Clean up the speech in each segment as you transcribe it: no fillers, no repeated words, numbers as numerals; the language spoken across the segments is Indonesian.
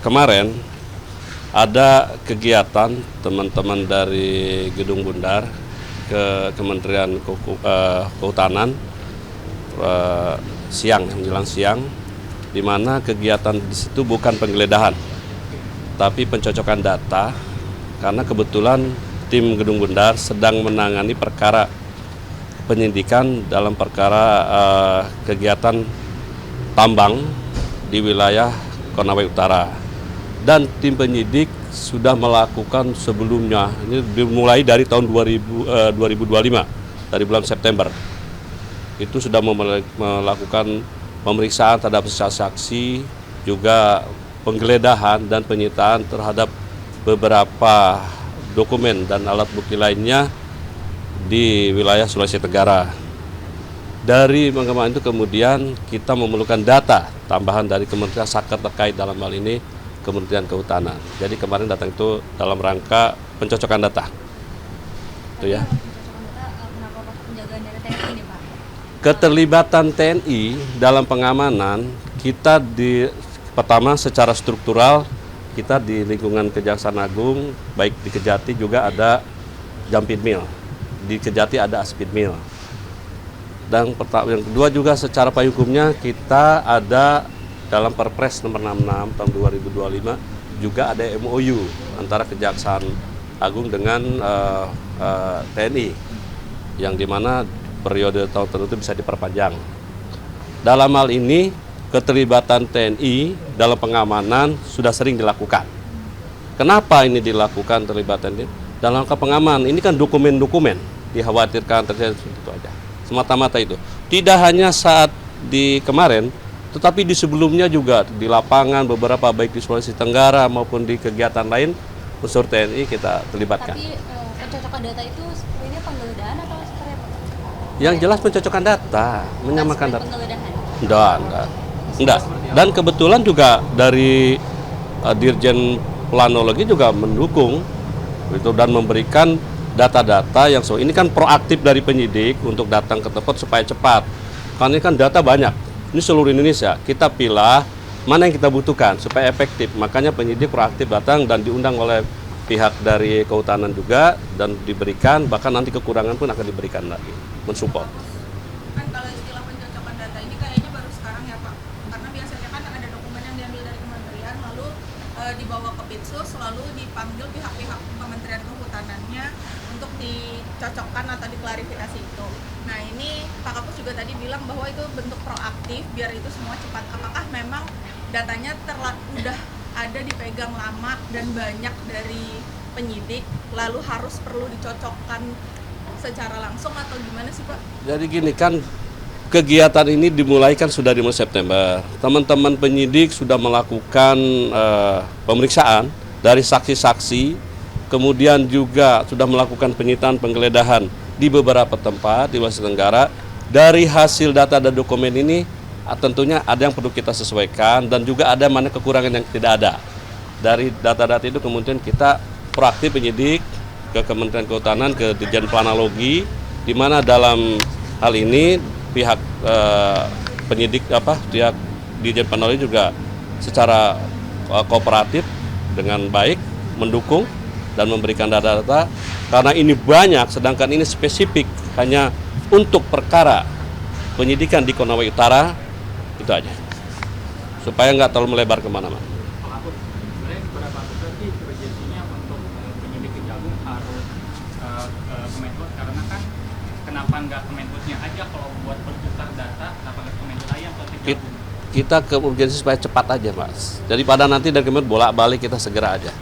kemarin ada kegiatan teman-teman dari Gedung Bundar ke Kementerian Kehutanan siang, menjelang siang, di mana kegiatan di situ bukan penggeledahan, tapi pencocokan data, karena kebetulan tim Gedung Bundar sedang menangani perkara penyidikan dalam perkara kegiatan tambang di wilayah Konawe Utara. Dan tim penyidik sudah melakukan sebelumnya, ini dimulai dari tahun 2025, dari bulan September. Itu sudah melakukan pemeriksaan terhadap saksi, juga penggeledahan dan penyitaan terhadap beberapa dokumen dan alat bukti lainnya di wilayah Sulawesi Tenggara. Dari pengembangan itu kemudian kita memerlukan data tambahan dari Kementerian Saker terkait dalam hal ini Kementerian Kehutanan. Jadi kemarin datang itu dalam rangka pencocokan data. Itu ya. Keterlibatan TNI dalam pengamanan kita pertama secara struktural kita di lingkungan Kejaksaan Agung, baik di Kejati juga ada Jampitmil, di Kejati ada Aspidmil. Dan yang kedua juga secara payung hukumnya kita ada dalam Perpres nomor 66 tahun 2025 juga ada MOU antara Kejaksaan Agung dengan TNI yang dimana periode tahun tertentu bisa diperpanjang. Dalam hal ini keterlibatan TNI dalam pengamanan sudah sering dilakukan. Kenapa ini dilakukan terlibatan ini? Dalam rangka pengamanan ini kan dokumen-dokumen dikhawatirkan terjadi itu aja. Semata-mata itu. Tidak hanya saat di kemarin, tetapi di sebelumnya juga di lapangan beberapa baik di Sulawesi Tenggara maupun di kegiatan lain unsur TNI kita terlibatkan. Tapi pencocokan data itu sebenarnya penggeledahan atau seperti apa? Yang jelas pencocokan data, menyamakan data. Enggak. Dan kebetulan juga dari Dirjen Planologi juga mendukung itu dan memberikan data-data yang ini kan proaktif dari penyidik untuk datang ke tempat supaya cepat. Karena ini kan data banyak. Ini seluruh Indonesia, kita pilih mana yang kita butuhkan supaya efektif. Makanya penyidik proaktif datang dan diundang oleh pihak dari kehutanan juga dan diberikan, bahkan nanti kekurangan pun akan diberikan lagi, mensupport. Kan kalau istilah pencocokan data ini kayaknya baru sekarang ya Pak, karena biasanya kan ada dokumen yang diambil dari kementerian lalu dibawa ke Pitsus, lalu dipanggil pihak-pihak Kementerian Kehutanannya untuk dicocokkan atau diklarifikasi itu. Nah ini Pak Kapus juga tadi bilang bahwa itu bentuk proaktif biar itu semua cepat. Apakah memang datanya udah ada dipegang lama dan banyak dari penyidik, lalu harus perlu dicocokkan secara langsung atau gimana sih Pak? Jadi gini kan, kegiatan ini dimulai kan sudah di bulan September. Teman-teman penyidik sudah melakukan pemeriksaan dari saksi-saksi, kemudian juga sudah melakukan penyitaan penggeledahan di beberapa tempat di Sulawesi Tenggara. Dari hasil data dan dokumen ini tentunya ada yang perlu kita sesuaikan dan juga ada mana kekurangan yang tidak ada. Dari data-data itu kemudian kita proaktif penyidik ke Kementerian Kehutanan, ke Dirjen Planologi, di mana dalam hal ini pihak penyidik pihak Dirjen Planologi juga secara kooperatif dengan baik mendukung dan memberikan data-data karena ini banyak, sedangkan ini spesifik hanya untuk perkara penyidikan di Konawe Utara, itu aja supaya nggak terlalu melebar kemana-mana. Sebenarnya seberapa besar sih urgensinya untuk penyidik Kejagung harus Kemenhub, karena kan kenapa nggak Kemenhubnya aja kalau buat bertukar data, kenapa nggak Kemenhub aja atau Kejagung? Kita ke urgensi supaya cepat aja Mas, daripada nanti dari Kemenhub bolak-balik, kita segera aja.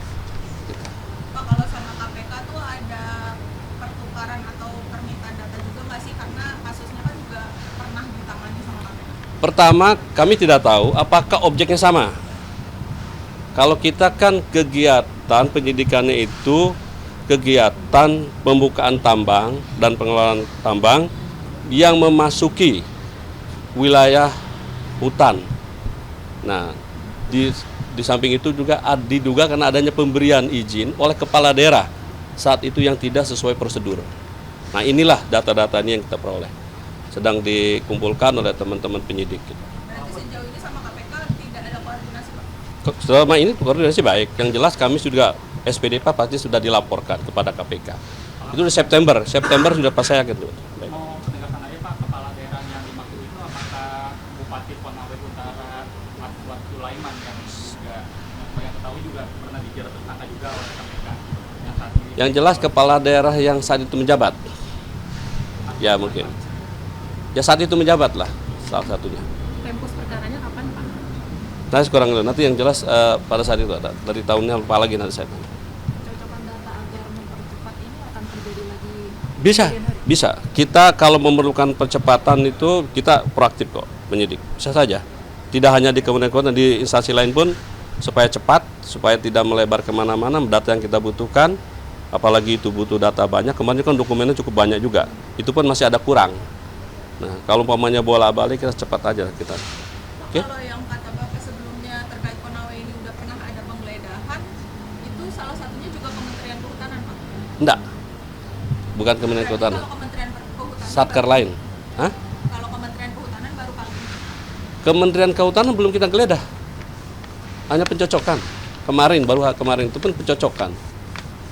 Pak, kalau sama KPK tuh ada pertukaran atau permintaan data juga nggak sih? Karena kasusnya kan juga pernah ditangani sama KPK. Pertama, kami tidak tahu apakah objeknya sama. Kalau kita kan kegiatan penyidikannya itu kegiatan pembukaan tambang dan pengelolaan tambang yang memasuki wilayah hutan. Nah, di samping itu juga diduga karena adanya pemberian izin oleh kepala daerah saat itu yang tidak sesuai prosedur. Nah, inilah data-data ini yang kita peroleh. Sedang dikumpulkan oleh teman-teman penyidik. Berarti sejauh ini sama KPK tidak ada koordinasi Pak? Selama ini koordinasi baik. Yang jelas kami juga SPDP pasti sudah dilaporkan kepada KPK. Itu di September sudah pas saya gitu. Mau penegasan aja Pak, kepala daerah yang dimaksud itu apakah Bupati Konawe Utara Aswad Sulaiman yang juga yang ketahui juga pernah dijerat tersangka juga oleh KPK yang saat ini? Yang jelas kepala daerah yang saat itu menjabat. Ya mungkin. Ya saat itu menjabat lah salah satunya. Tempus perkaranya kapan Pak? Nah kurang lebih nanti yang jelas pada saat itu ada dari tahunnya lupa lagi nanti saya tanya. Pencocokan data agar mempercepat ini akan terjadi lagi Bisa. Kita kalau memerlukan percepatan itu kita proaktif kok penyidik. Bisa saja. Tidak hanya di Kementerian Keuangan, di instansi lain pun supaya cepat, supaya tidak melebar kemana-mana. Data yang kita butuhkan, apalagi itu butuh data banyak. Kemarin kan dokumennya cukup banyak juga. Itu pun masih ada kurang. Nah, kalau umpamanya bola-balik kita cepat aja kita. Oke? Kalau yang kata Bapak sebelumnya terkait Konawe ini udah pernah ada penggeledahan, itu salah satunya juga Kementerian Kehutanan, Pak. Enggak. Bukan Kementerian Berarti Kehutanan. Kalau Kementerian Kehutanan, Satker lain. Hah? kalau Kementerian Kehutanan baru kali ini. Kementerian Kehutanan belum kita geledah. Hanya pencocokan. Kemarin itu pun pencocokan.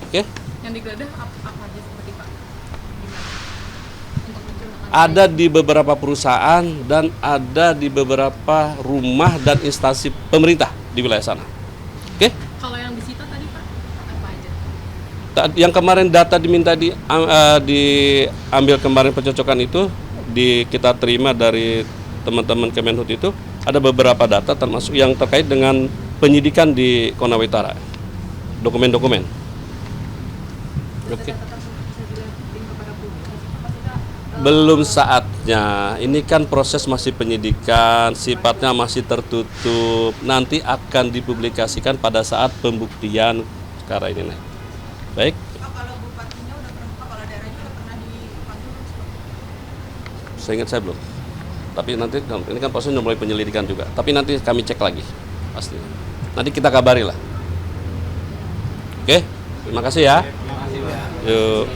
Oke? Yang digeledah apa aja seperti Pak? untuk mencocokan Ada di beberapa perusahaan dan ada di beberapa rumah dan instansi pemerintah di wilayah sana. Oke? Kalau yang disita tadi Pak apa aja? Yang kemarin data diminta diambil kemarin pencocokan itu kita terima dari teman-teman Kemenhub itu ada beberapa data termasuk yang terkait dengan penyidikan di Konawe Utara. Dokumen-dokumen. Oke. Tetap bisa dilihat kepada publik. Apakah Belum saatnya. Ini kan proses masih penyidikan, sifatnya masih tertutup. Nanti akan dipublikasikan pada saat pembuktian perkara ini. Baik. Pak, kalau bupatinya udah pernah, kepala daerahnya udah pernah dipanggil belum sih? Saya ingat saya belum. Tapi nanti ini kan prosesnya mulai penyelidikan juga. Tapi nanti kami cek lagi pasti. Nanti kita kabari lah. Oke, terima kasih ya. Yuk.